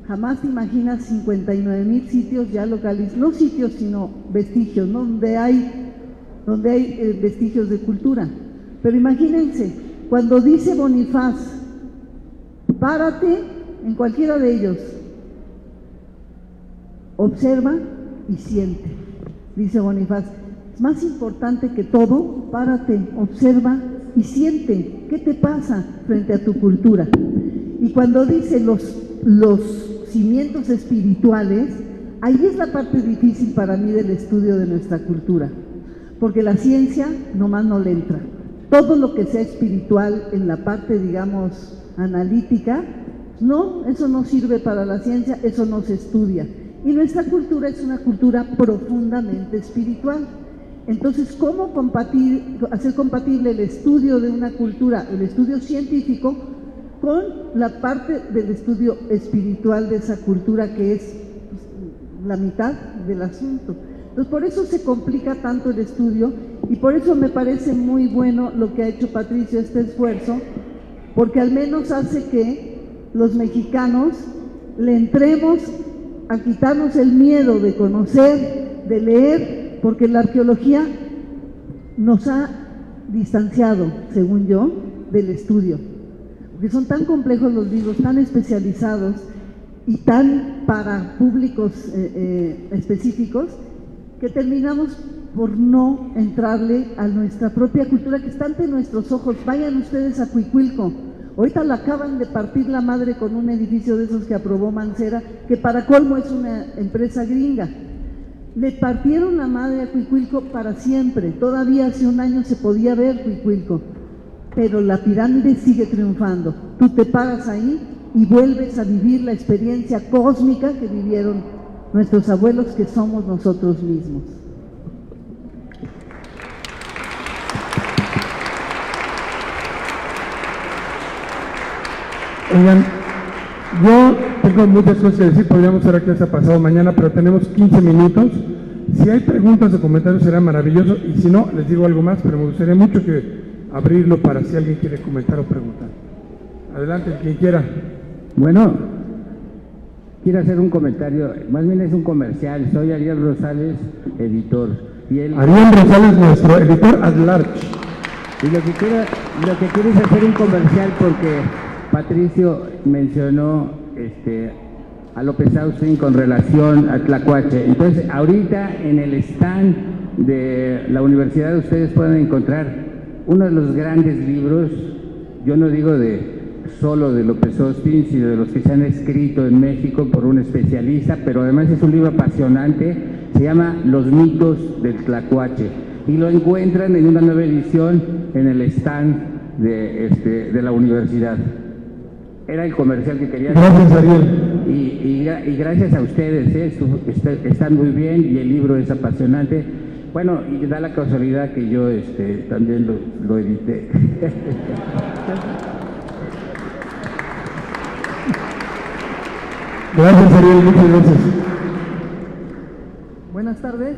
Speaker 5: Jamás te imaginas 59,000 sitios ya localizados, no sitios sino vestigios, ¿no? donde hay vestigios de cultura. Pero imagínense, cuando dice Bonifaz, párate en cualquiera de ellos, observa y siente, dice Bonifaz. Es más importante que todo, párate, observa y siente qué te pasa frente a tu cultura. Y cuando dice los cimientos espirituales, ahí es la parte difícil para mí del estudio de nuestra cultura, porque la ciencia nomás no le entra. Todo lo que sea espiritual en la parte, digamos, analítica, no, eso no sirve para la ciencia, eso no se estudia. Y nuestra cultura es una cultura profundamente espiritual. Entonces, ¿cómo hacer compatible el estudio de una cultura, el estudio científico, con la parte del estudio espiritual de esa cultura, que es la mitad del asunto? Entonces, por eso se complica tanto el estudio, y por eso me parece muy bueno lo que ha hecho Patricio, este esfuerzo, porque al menos hace que los mexicanos le entremos a quitarnos el miedo de conocer, de leer, porque la arqueología nos ha distanciado, según yo, del estudio, porque son tan complejos los libros, tan especializados y tan para públicos específicos, que terminamos por no entrarle a nuestra propia cultura, que está ante nuestros ojos. Vayan ustedes a Cuicuilco, ahorita la acaban de partir la madre con un edificio de esos que aprobó Mancera, que para colmo es una empresa gringa. Le partieron la madre a Cuicuilco para siempre. Todavía hace un año se podía ver Cuicuilco, pero la pirámide sigue triunfando. Tú te paras ahí y vuelves a vivir la experiencia cósmica que vivieron nuestros abuelos, que somos nosotros mismos.
Speaker 4: Oigan, yo tengo muchas cosas que decir, podríamos estar aquí hasta pasado mañana, pero tenemos 15 minutos. Si hay preguntas o comentarios será maravilloso, y si no, les digo algo más, pero me gustaría mucho que abrirlo para si alguien quiere comentar o preguntar. Adelante, quien quiera.
Speaker 6: Bueno, quiero hacer un comentario, más bien es un comercial. Soy Ariel Rosales, editor.
Speaker 4: Ariel Rosales, nuestro editor at large.
Speaker 6: Y lo que quiero es hacer un comercial, porque Patricio mencionó a López Austin con relación a Tlacuache. Entonces, ahorita en el stand de la universidad ustedes pueden encontrar uno de los grandes libros, yo no digo solo de López Austin, sino de los que se han escrito en México por un especialista, pero además es un libro apasionante, se llama Los mitos del Tlacuache, y lo encuentran en una nueva edición en el stand de la universidad. Era el comercial que quería
Speaker 4: Gracias,
Speaker 6: hacer.
Speaker 4: Ariel.
Speaker 6: Y gracias a ustedes, están muy bien y el libro es apasionante. Bueno, y da la casualidad que yo también lo edité.
Speaker 4: Gracias, Ariel, muchas gracias.
Speaker 5: Buenas tardes.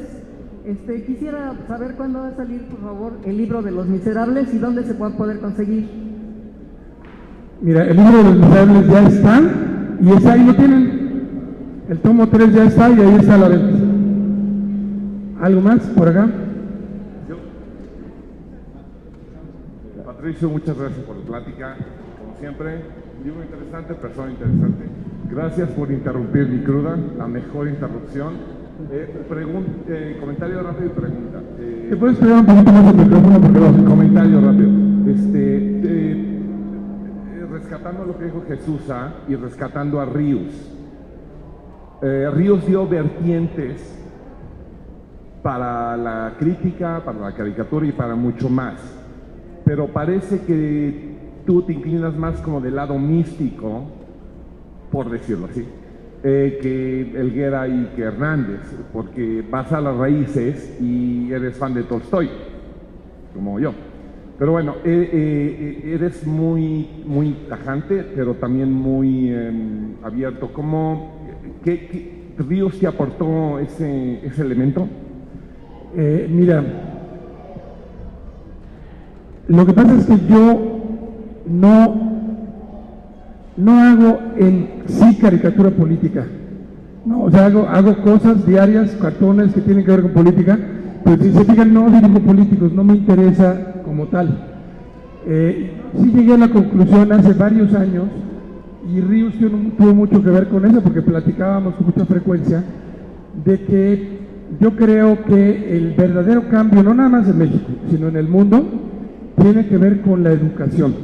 Speaker 5: Quisiera saber cuándo va a salir, por favor, el libro de Los Miserables y dónde se puede poder conseguir.
Speaker 4: Mira, el libro de Los Miserables ya está, y está ahí, lo tienen. El tomo 3 ya está y ahí está a la venta. ¿Algo más por acá?
Speaker 7: Patricio, muchas gracias por la plática, como siempre. Libro interesante, persona interesante. Gracias por interrumpir mi cruda, la mejor interrupción. Comentario rápido y pregunta.
Speaker 4: ¿Te puedes pegar un poquito más el micrófono? Porque no.
Speaker 7: Comentario rápido. Rescatando lo que dijo Jesús y rescatando a Ríos. Ríos dio vertientes para la crítica, para la caricatura y para mucho más. Pero parece que tú te inclinas más como del lado místico, por decirlo así, que Helguera y que Hernández, porque vas a las raíces y eres fan de Tolstoy, como yo. Pero bueno, eres muy tajante, pero también muy abierto. ¿Qué Ríos te aportó ese elemento?
Speaker 4: Mira, lo que pasa es que yo no hago en sí caricatura política. No, o sea, hago cosas diarias, cartones que tienen que ver con política, pero si se fijan, no dirijo políticos, no me interesa como tal. Sí llegué a la conclusión hace varios años, y Ríos tuvo mucho que ver con eso, porque platicábamos con mucha frecuencia, de que yo creo que el verdadero cambio, no nada más en México, sino en el mundo, tiene que ver con la educación.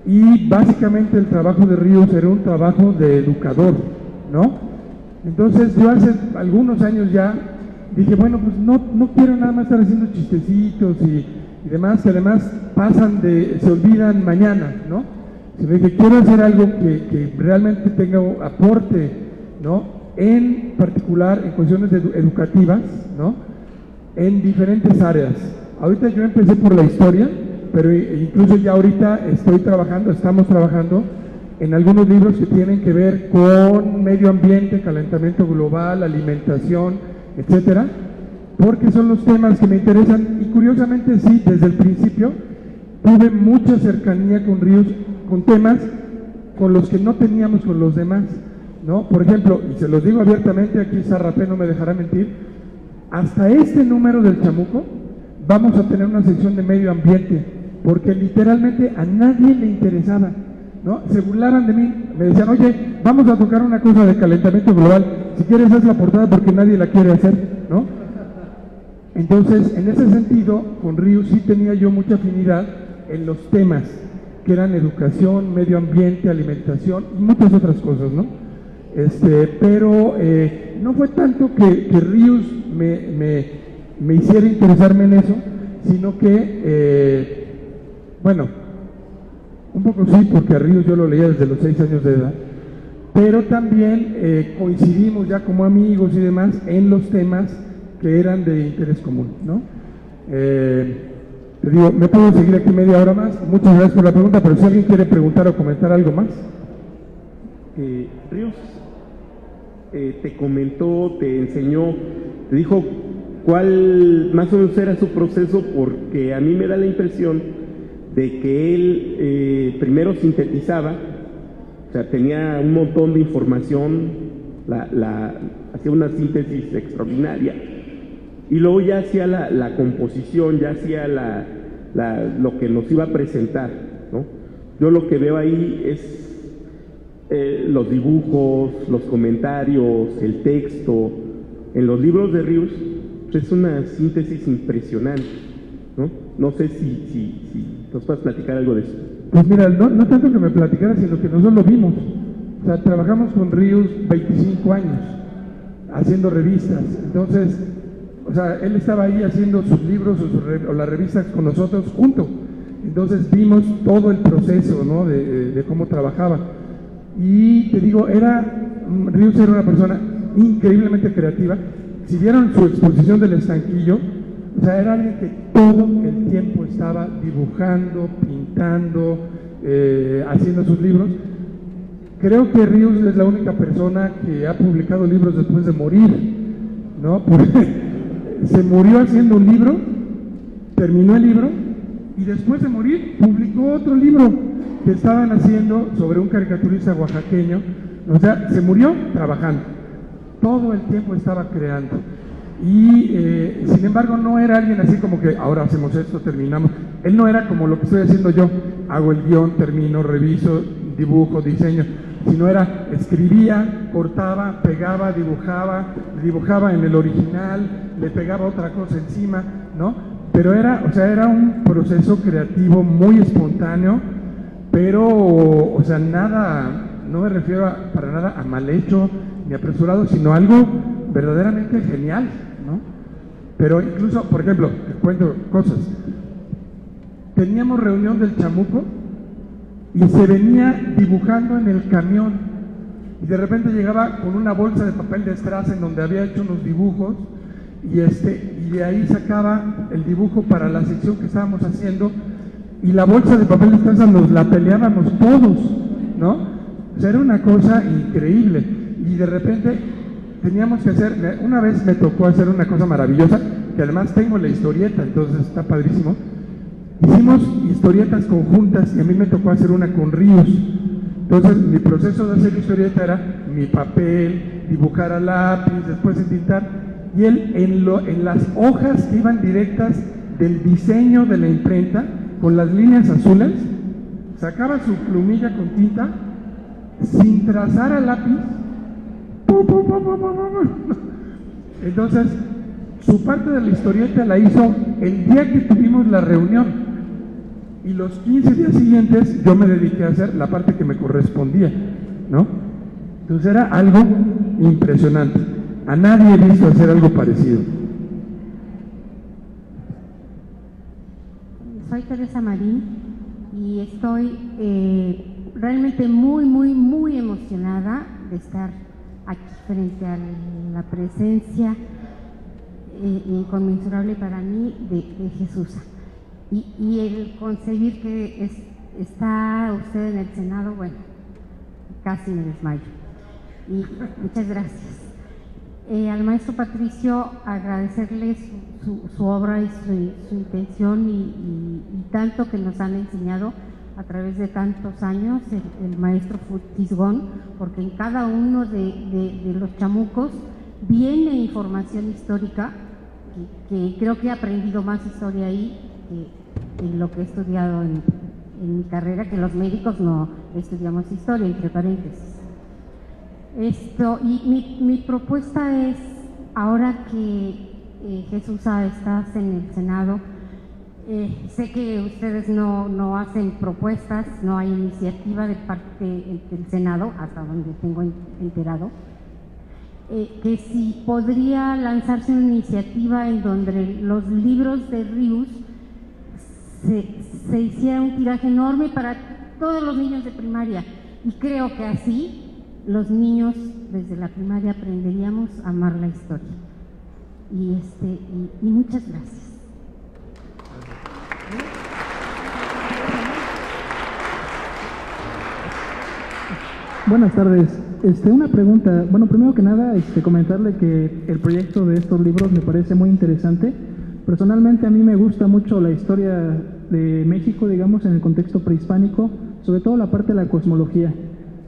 Speaker 4: Y básicamente el trabajo de Ríos era un trabajo de educador, ¿no? Entonces yo hace algunos años ya dije, bueno, pues no quiero nada más estar haciendo chistecitos y demás, que además se olvidan mañana, ¿no? Sino dije, quiero hacer algo que realmente tenga aporte, ¿no? En particular en cuestiones educativas, ¿no? En diferentes áreas. Ahorita yo empecé por la historia, pero incluso ya ahorita estamos trabajando en algunos libros que tienen que ver con medio ambiente, calentamiento global, alimentación, etcétera, porque son los temas que me interesan. Y curiosamente sí, desde el principio tuve mucha cercanía con Ríos, con temas con los que no teníamos con los demás, ¿no? Por ejemplo, y se los digo abiertamente, aquí Sarrapé no me dejará mentir, hasta este número del Chamuco vamos a tener una sección de medio ambiente, porque literalmente a nadie le interesaba, ¿no? Se burlaban de mí, me decían, oye, vamos a tocar una cosa de calentamiento global, si quieres haz la portada porque nadie la quiere hacer, ¿no? Entonces, en ese sentido, con Ríos sí tenía yo mucha afinidad en los temas que eran educación, medio ambiente, alimentación y muchas otras cosas, ¿no? Pero no fue tanto que Ríos me hiciera interesarme en eso, sino que, bueno, un poco sí, porque a Ríos yo lo leía desde los 6 años de edad, pero también coincidimos ya como amigos y demás en los temas que eran de interés común, ¿no? Te digo, me puedo seguir aquí media hora más. Muchas gracias por la pregunta, pero si alguien quiere preguntar o comentar algo más.
Speaker 8: Ríos te comentó, te enseñó, te dijo cuál más o menos era su proceso, porque a mí me da la impresión de que él primero sintetizaba, o sea, tenía un montón de información, hacía una síntesis extraordinaria, y luego ya hacía la composición, ya hacía lo que nos iba a presentar, ¿no? Yo lo que veo ahí es los dibujos, los comentarios, el texto. En los libros de Ríos pues es una síntesis impresionante, ¿no? No sé si nos puedes platicar algo de eso.
Speaker 4: Pues mira, no tanto que me platicara, sino que nosotros lo vimos. O sea, trabajamos con Ríos 25 años, haciendo revistas. Entonces, o sea, él estaba ahí haciendo sus libros o las revistas con nosotros juntos. Entonces vimos todo el proceso, ¿no? de cómo trabajaba. Y te digo, Ríos era una persona increíblemente creativa. Si vieron su exposición del estanquillo, o sea, era alguien que todo el tiempo estaba dibujando, pintando, haciendo sus libros. Creo que Ríos es la única persona que ha publicado libros después de morir, ¿no? Porque se murió haciendo un libro, terminó el libro y después de morir publicó otro libro que estaban haciendo sobre un caricaturista oaxaqueño. O sea, se murió trabajando, todo el tiempo estaba creando. Y sin embargo no era alguien así como que ahora hacemos esto, terminamos. Él no era como lo que estoy haciendo yo, hago el guión, termino, reviso, dibujo, diseño, sino era, escribía, cortaba, pegaba, dibujaba en el original, le pegaba otra cosa encima, ¿no? Pero era un proceso creativo muy espontáneo, pero, o sea, nada, no me refiero para nada a mal hecho ni apresurado, sino algo verdaderamente genial, ¿no? Pero incluso, por ejemplo, te cuento cosas. Teníamos reunión del chamuco y se venía dibujando en el camión y de repente llegaba con una bolsa de papel de estraza en donde había hecho unos dibujos y de ahí sacaba el dibujo para la sección que estábamos haciendo y la bolsa de papel de estraza nos la peleábamos todos, ¿no? O sea, era una cosa increíble y de repente teníamos que hacer, una vez me tocó hacer una cosa maravillosa, que además tengo la historieta, entonces está padrísimo. Hicimos historietas conjuntas y a mí me tocó hacer una con Ríos. Entonces mi proceso de hacer historieta era mi papel, dibujar a lápiz, después entintar, y él en las hojas que iban directas del diseño de la imprenta, con las líneas azules, sacaba su plumilla con tinta, sin trazar a lápiz. Entonces, su parte de la historieta la hizo el día que tuvimos la reunión. Y los 15 días siguientes yo me dediqué a hacer la parte que me correspondía, ¿no? Entonces era algo impresionante. A nadie he visto hacer algo parecido.
Speaker 9: Soy Teresa Marín y estoy realmente muy emocionada de estar aquí frente a la presencia inconmensurable para mí de Jesús. Y el concebir que está usted en el Senado, bueno, casi me desmayo. Y muchas gracias. Al maestro Patricio agradecerle su obra y su intención y tanto que nos han enseñado a través de tantos años, el maestro Fisgón, porque en cada uno de los chamucos viene información histórica, que creo que he aprendido más historia ahí que en lo que he estudiado en mi carrera, que los médicos no estudiamos historia, entre paréntesis. Y mi propuesta es, ahora que Jesús estás en el Senado, sé que ustedes no hacen propuestas, no hay iniciativa de parte del Senado, hasta donde tengo enterado, que si podría lanzarse una iniciativa en donde los libros de Ríos se hiciera un tiraje enorme para todos los niños de primaria, y creo que así los niños desde la primaria aprenderíamos a amar la historia. Y muchas gracias.
Speaker 10: Buenas tardes. Una pregunta. Bueno, primero que nada, comentarle que el proyecto de estos libros me parece muy interesante. Personalmente a mí me gusta mucho la historia de México, digamos, en el contexto prehispánico, sobre todo la parte de la cosmología,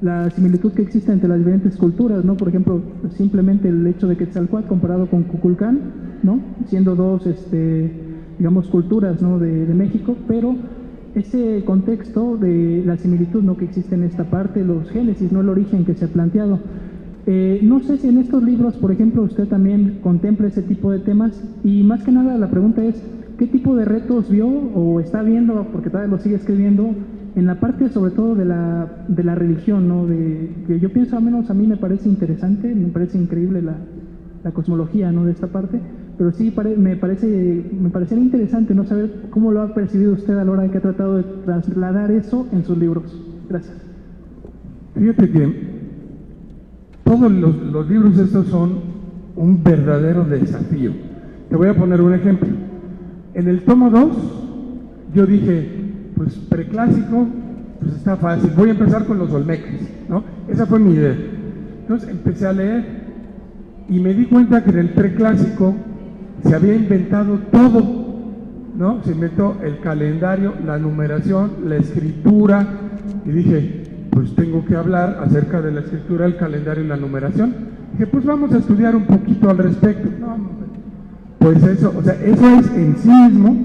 Speaker 10: la similitud que existe entre las diferentes culturas, ¿no? Por ejemplo, simplemente el hecho de Quetzalcóatl comparado con Kukulcán, ¿no? Siendo dos, digamos, culturas, ¿no? de México, pero ese contexto de la similitud, ¿no? que existe en esta parte, los génesis, no el origen que se ha planteado. No sé si en estos libros, por ejemplo, usted también contempla ese tipo de temas, y más que nada la pregunta es, ¿qué tipo de retos vio o está viendo, porque todavía lo sigue escribiendo, en la parte sobre todo de la religión, ¿no? Que yo pienso, al menos a mí me parece interesante, me parece increíble la cosmología, ¿no? de esta parte, pero sí me parecería interesante no saber cómo lo ha percibido usted a la hora de que ha tratado de trasladar eso en sus libros. Gracias.
Speaker 4: Fíjate que todos los libros estos son un verdadero desafío. Te voy a poner un ejemplo. En el tomo 2, yo dije, pues preclásico, pues está fácil, voy a empezar con los olmecas, ¿no? Esa fue mi idea. Entonces empecé a leer y me di cuenta que en el preclásico se había inventado todo, ¿no? Se inventó el calendario, la numeración, la escritura, y dije, pues tengo que hablar acerca de la escritura, el calendario y la numeración. Dije, pues vamos a estudiar un poquito al respecto. No, pues eso, o sea, eso es en sí mismo,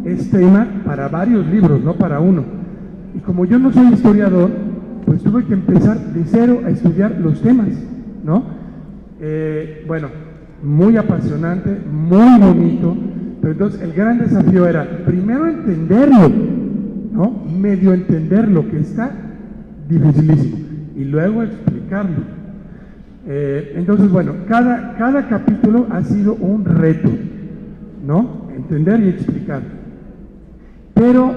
Speaker 4: es tema para varios libros, no para uno. Y como yo no soy historiador, pues tuve que empezar de cero a estudiar los temas, ¿no? Bueno, muy apasionante, muy bonito, pero entonces el gran desafío era primero entenderlo, ¿no? Medio entenderlo, que está dificilísimo, y luego explicarlo. Entonces, bueno, cada capítulo ha sido un reto, ¿no? Entender y explicar. Pero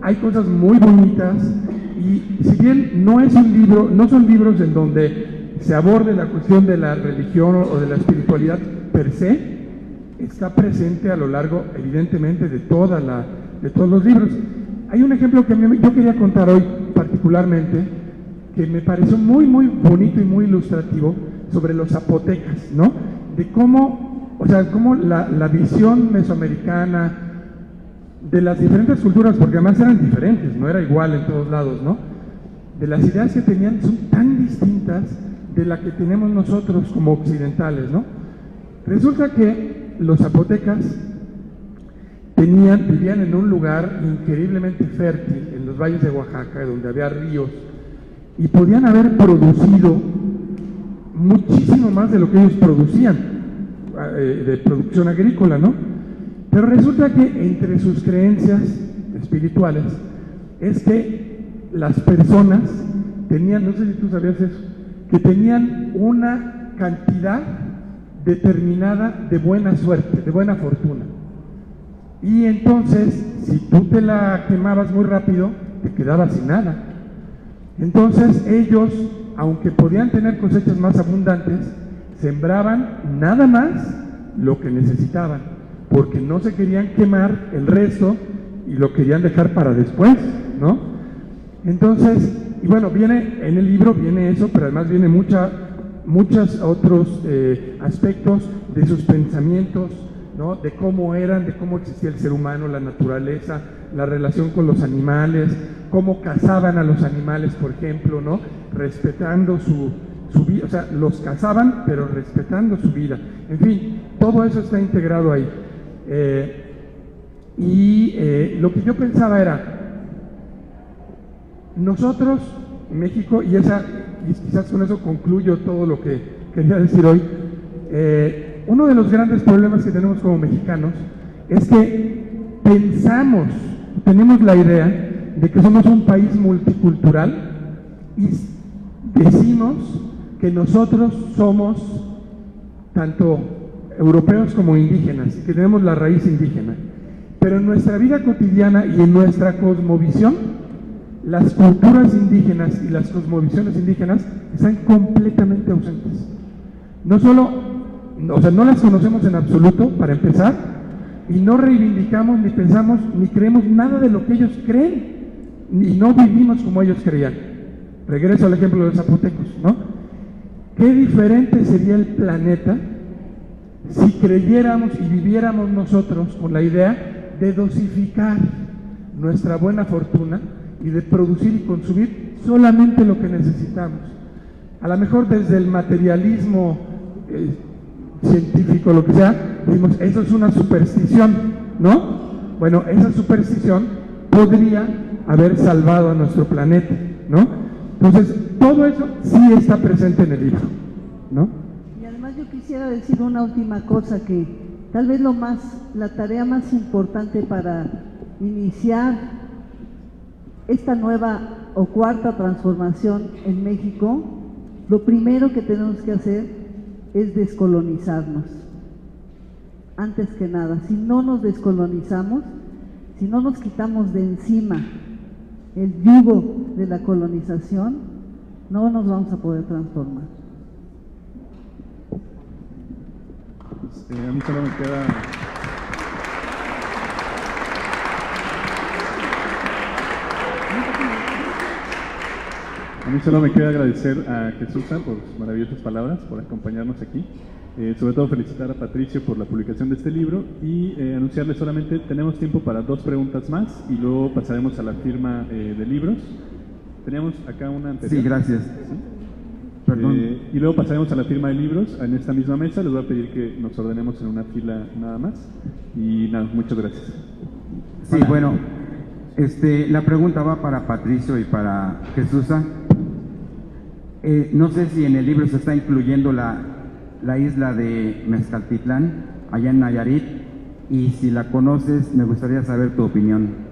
Speaker 4: hay cosas muy bonitas, y si bien no es un libro, no son libros en donde se aborde la cuestión de la religión o de la espiritualidad per se, está presente a lo largo, evidentemente, de todos los libros. Hay un ejemplo que yo quería contar hoy particularmente, que me pareció muy, muy bonito y muy ilustrativo, sobre los zapotecas, ¿no? De cómo, o sea, cómo la visión mesoamericana de las diferentes culturas, porque además eran diferentes, no era igual en todos lados, ¿no? De las ideas que tenían son tan distintas de la que tenemos nosotros como occidentales, ¿no? Resulta que los zapotecas vivían en un lugar increíblemente fértil, en los valles de Oaxaca, donde había ríos, y podían haber producido muchísimo más de lo que ellos producían, de producción agrícola, ¿no? Pero resulta que entre sus creencias espirituales es que las personas tenían, no sé si tú sabías eso, que tenían una cantidad determinada de buena suerte, de buena fortuna. Y entonces, si tú te la quemabas muy rápido, te quedabas sin nada. Entonces ellos, aunque podían tener cosechas más abundantes, sembraban nada más lo que necesitaban, porque no se querían quemar el resto y lo querían dejar para después, ¿no? Entonces, y bueno, en el libro viene eso, pero además viene muchos otros aspectos de sus pensamientos, ¿no? De cómo eran, de cómo existía el ser humano, la naturaleza, la relación con los animales, cómo cazaban a los animales, por ejemplo, ¿no? Respetando su vida, o sea, los cazaban, pero respetando su vida. En fin, todo eso está integrado ahí. Lo que yo pensaba era, nosotros, México, y quizás con eso concluyo todo lo que quería decir hoy, uno de los grandes problemas que tenemos como mexicanos es que tenemos la idea de que somos un país multicultural y decimos que nosotros somos tanto europeos como indígenas, que tenemos la raíz indígena. Pero en nuestra vida cotidiana y en nuestra cosmovisión, las culturas indígenas y las cosmovisiones indígenas están completamente ausentes. No solo, o sea, no las conocemos en absoluto, para empezar, y no reivindicamos, ni pensamos, ni creemos nada de lo que ellos creen, y no vivimos como ellos creían. Regreso al ejemplo de los zapotecos, ¿no? ¿Qué diferente sería el planeta si creyéramos y viviéramos nosotros con la idea de dosificar nuestra buena fortuna y de producir y consumir solamente lo que necesitamos? A lo mejor desde el materialismo científico, lo que sea, decimos, eso es una superstición, ¿no? Bueno, esa superstición podría haber salvado a nuestro planeta, ¿no? Entonces, todo eso sí está presente en el libro, ¿no?
Speaker 5: Y además yo quisiera decir una última cosa, que tal vez la tarea más importante para iniciar esta nueva o cuarta transformación en México, lo primero que tenemos que hacer es descolonizarnos. antes que nada. Si no nos descolonizamos, si no nos quitamos de encima el yugo de la colonización, no nos vamos a poder transformar.
Speaker 3: A mí solo me queda... A mí solo me queda agradecer a Jesús por sus maravillosas palabras, por acompañarnos aquí. Sobre todo felicitar a Patricio por la publicación de este libro y anunciarle solamente, tenemos tiempo para 2 preguntas más y luego pasaremos a la firma de libros. Teníamos acá una anterior.
Speaker 6: Sí, gracias.
Speaker 3: ¿Sí?
Speaker 6: Perdón.
Speaker 3: Y luego pasaremos a la firma de libros en esta misma mesa. Les voy a pedir que nos ordenemos en una fila nada más. Y nada, muchas gracias.
Speaker 6: Sí, hola. Bueno, la pregunta va para Patricio y para Jesús. No sé si en el libro se está incluyendo la isla de Mezcaltitlán, allá en Nayarit, y si la conoces, me gustaría saber tu opinión.